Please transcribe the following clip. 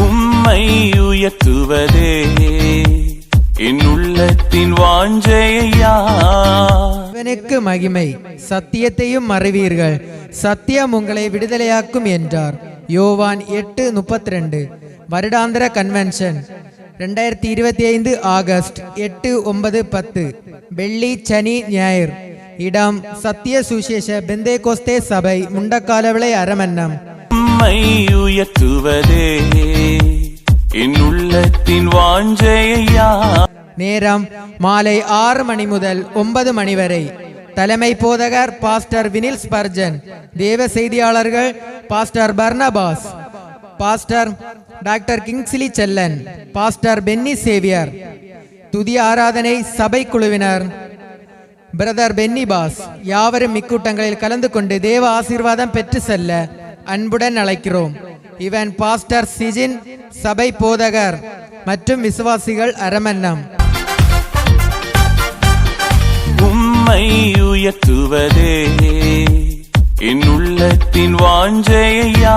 உம்மை உயர்த்துவதே என் உள்ளத்தின் வாஞ்சையா. இவனுக்கு மகிமை, சத்தியத்தையும் அறிவீர்கள், சத்தியம் உங்களை விடுதலையாக்கும் என்றார். யோவான் 8:32. வருடாந்திர கன்வென்ஷன் 2025 ஆகஸ்ட் 8, 9, 10. வெள்ளி, சனி, ஞாயிறு. இடம் சத்திய சுசேஷ பெந்தேகோஸ்தே சபை, முண்டக்காலவிளை, அரமன்னம். உம்மை உயர்த்துவதே என் உள்ளத்தின் வாஞ்சையா. நேரம் மாலை 6 மணி முதல் 9 மணி வரை. தலைமை போதகர் பாஸ்டர் வினில் ஸ்பர்ஜன். தேவ செய்தியாளர்கள் pastor Barnabas, pastor doctor Kingsley Chellan, pastor Benny Xavier. துதி ஆராதனை சபை குழுவினர் பிரதர் பென்னி பாஸ். யாவரும் இக்கூட்டங்களில் கலந்து கொண்டு தேவ ஆசீர்வாதம் பெற்று செல்ல அன்புடன் அழைக்கிறோம். இவன் பாஸ்டர் சிஜின், சபை போதகர் மற்றும் விசுவாசிகள், அரமன்னம். உம்மை உயர்த்துவதே என் உள்ளத்தின் வாஞ்சையா.